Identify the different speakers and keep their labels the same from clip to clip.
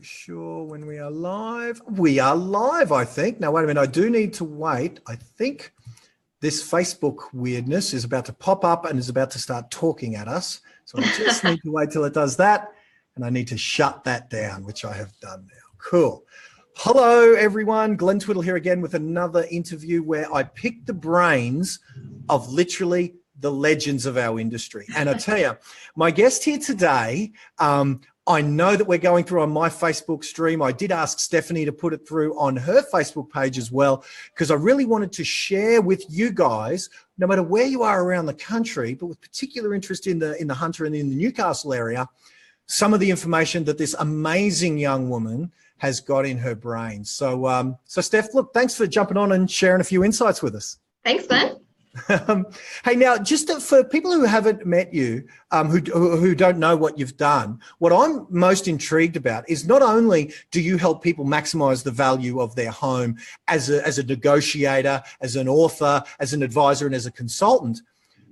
Speaker 1: sure when we are live. We are live, I think. Now, wait a minute. I do need to wait. I think this Facebook weirdness is about to pop up and is about to start talking at us. So I just need to wait till it does that. And I need to shut that down, which I have done now. Cool. Hello, everyone. Glenn Twiddle here again with another interview where I pick the brains of literally the legends of our industry. And I tell you, my guest here today, I know that we're going through on my Facebook stream. I did ask Stephanie to put it through on her Facebook page as well, because I really wanted to share with you guys, no matter where you are around the country, but with particular interest in the Hunter and in the Newcastle area, some of the information that this amazing young woman has got in her brain. So, Steph, look, thanks for jumping on and sharing a few insights with us.
Speaker 2: Thanks, Glenn.
Speaker 1: Hey, now, just for people who haven't met you, who don't know what you've done, what I'm most intrigued about is not only do you help people maximize the value of their home as a negotiator, as an author, as an advisor, and as a consultant,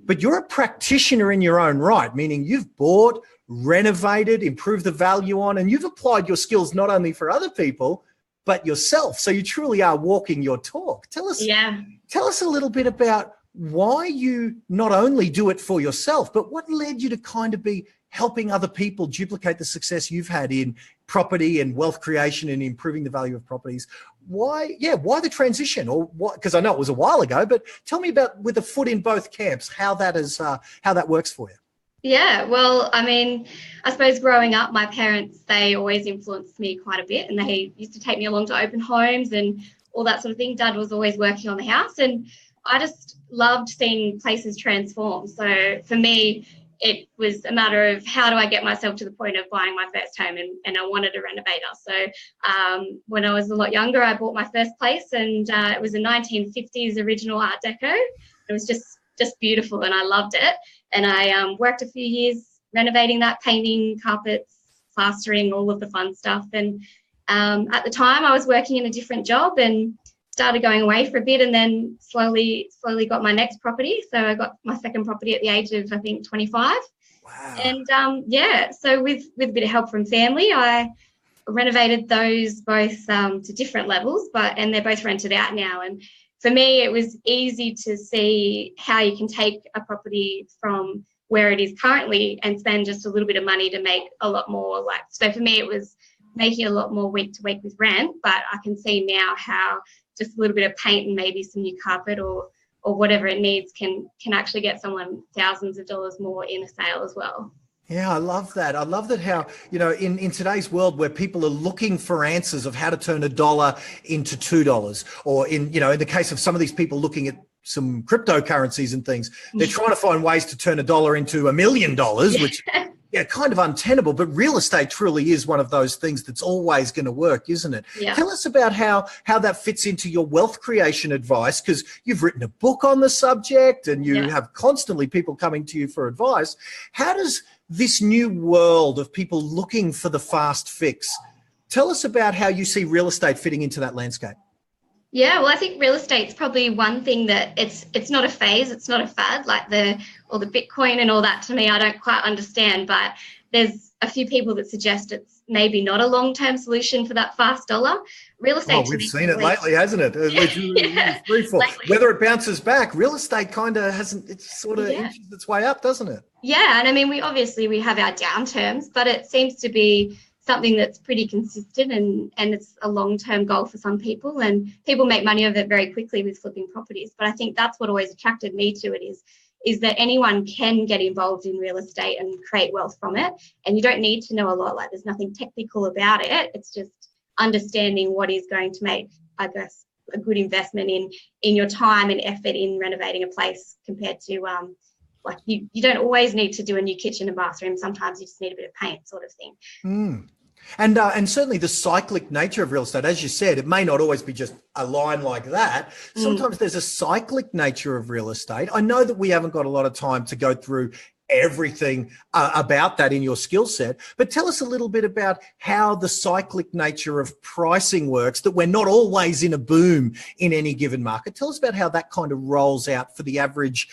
Speaker 1: but you're a practitioner in your own right, meaning you've bought, renovated, improved the value on, and you've applied your skills not only for other people, but yourself. So you truly are walking your talk. Tell us a little bit about why you not only do it for yourself, but what led you to kind of be helping other people duplicate the success you've had in property and wealth creation and improving the value of properties. Why the transition, or what? Because I know it was a while ago, but tell me about, with a foot in both camps, how that works for you.
Speaker 2: Yeah, well, I mean, I suppose growing up, my parents, they always influenced me quite a bit, and they used to take me along to open homes and all that sort of thing. Dad was always working on the house, and I just loved seeing places transform. So for me, it was a matter of how do I get myself to the point of buying my first home, and I wanted a renovator. So when I was a lot younger, I bought my first place, and it was a 1950s original Art Deco. It was just beautiful, and I loved it. And I worked a few years renovating that, painting, carpets, plastering, all of the fun stuff. And at the time, I was working in a different job and started going away for a bit, and then slowly got my next property. So I got my second property at the age of, I think, 25.
Speaker 1: Wow.
Speaker 2: And so with a bit of help from family, I renovated those both to different levels, and they're both rented out now. And for me, it was easy to see how you can take a property from where it is currently and spend just a little bit of money to make a lot more. So for me, it was making a lot more week to week with rent, but I can see now how just a little bit of paint and maybe some new carpet or whatever it needs can actually get someone thousands of dollars more in a sale as well.
Speaker 1: Yeah, I love that. I love that how, in today's world where people are looking for answers of how to turn $1 into $2, or in the case of some of these people looking at some cryptocurrencies and things, they're trying to find ways to turn $1 into $1 million, which kind of untenable. But real estate truly is one of those things that's always going to work, isn't it?
Speaker 2: Yeah.
Speaker 1: Tell us about how that fits into your wealth creation advice, because you've written a book on the subject and you have constantly people coming to you for advice. How does this new world of people looking for the fast fix, tell us about how you see real estate fitting into that landscape?
Speaker 2: Yeah, well, I think real estate's probably one thing that it's not a phase, it's not a fad, like the Bitcoin and all that. To me, I don't quite understand, but there's a few people that suggest it's maybe not a long-term solution for that fast dollar. Real estate.
Speaker 1: Oh, we've seen it lately, hasn't it? Whether it bounces back, real estate kind of hasn't. It sort of inches its way up, doesn't it?
Speaker 2: Yeah, and I mean, we have our downturns, but it seems to be something that's pretty consistent, and it's a long-term goal for some people, and people make money of it very quickly with flipping properties. But I think that's what always attracted me to it is that anyone can get involved in real estate and create wealth from it, and you don't need to know a lot. Like, there's nothing technical about it. It's just understanding what is going to make, I guess, a good investment in your time and effort in renovating a place, compared to you don't always need to do a new kitchen and bathroom. Sometimes you just need a bit of paint, sort of thing.
Speaker 1: And certainly the cyclic nature of real estate, as you said, it may not always be just a line like that. Sometimes there's a cyclic nature of real estate. I know that we haven't got a lot of time to go through everything about that in your skill set. But tell us a little bit about how the cyclic nature of pricing works, that we're not always in a boom in any given market. Tell us about how that kind of rolls out for the average,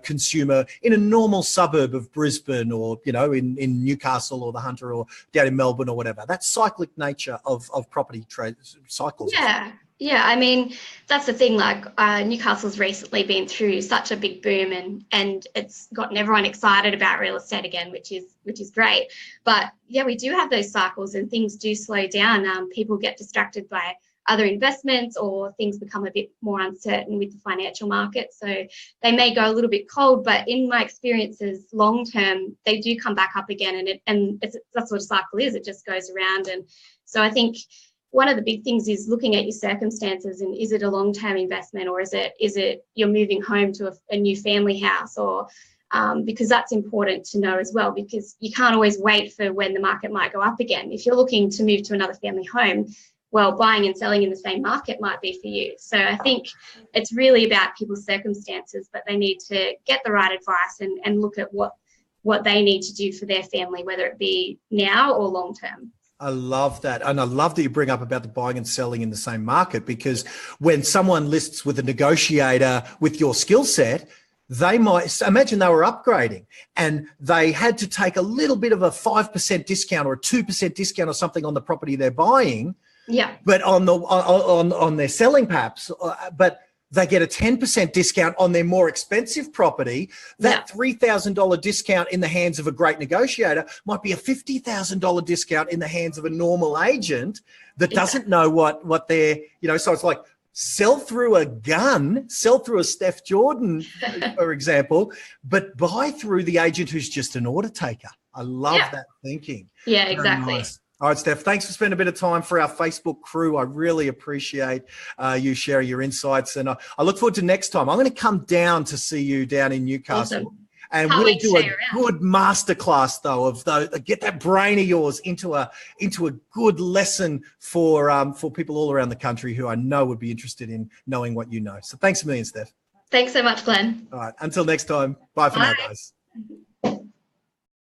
Speaker 1: consumer in a normal suburb of Brisbane, or, in Newcastle or the Hunter, or down in Melbourne or whatever. That cyclic nature of property trade cycles.
Speaker 2: Yeah, I mean, that's the thing, like Newcastle's recently been through such a big boom, and it's gotten everyone excited about real estate again, which is great. But yeah, we do have those cycles, and things do slow down. People get distracted by other investments, or things become a bit more uncertain with the financial market. So they may go a little bit cold, but in my experiences, long term, they do come back up again. And that's what a cycle is. It just goes around. And so I think one of the big things is looking at your circumstances, and is it a long-term investment, or is it you're moving home to a new family house, or because that's important to know as well, because you can't always wait for when the market might go up again. If you're looking to move to another family home, well, buying and selling in the same market might be for you. So I think it's really about people's circumstances, but they need to get the right advice and look at what they need to do for their family, whether it be now or long-term.
Speaker 1: I love that. And I love that you bring up about the buying and selling in the same market, because when someone lists with a negotiator with your skill set, they might imagine they were upgrading and they had to take a little bit of a 5% discount or a 2% discount or something on the property they're buying.
Speaker 2: Yeah.
Speaker 1: But on their selling perhaps, but they get a 10% discount on their more expensive property. That $3,000 discount in the hands of a great negotiator might be a $50,000 discount in the hands of a normal agent that doesn't know what they're, so it's like sell through a Steph Jordan, for example, but buy through the agent who's just an order taker. I love that thinking.
Speaker 2: Yeah, exactly.
Speaker 1: Nice. All right, Steph, thanks for spending a bit of time for our Facebook crew. I really appreciate you sharing your insights. And I look forward to next time. I'm going to come down to see you down in Newcastle.
Speaker 2: Awesome.
Speaker 1: And we'll do a good masterclass, though, get that brain of yours into a good lesson for people all around the country who I know would be interested in knowing what you know. So thanks a million, Steph.
Speaker 2: Thanks so much, Glenn.
Speaker 1: All right, until next time. Bye for now, guys.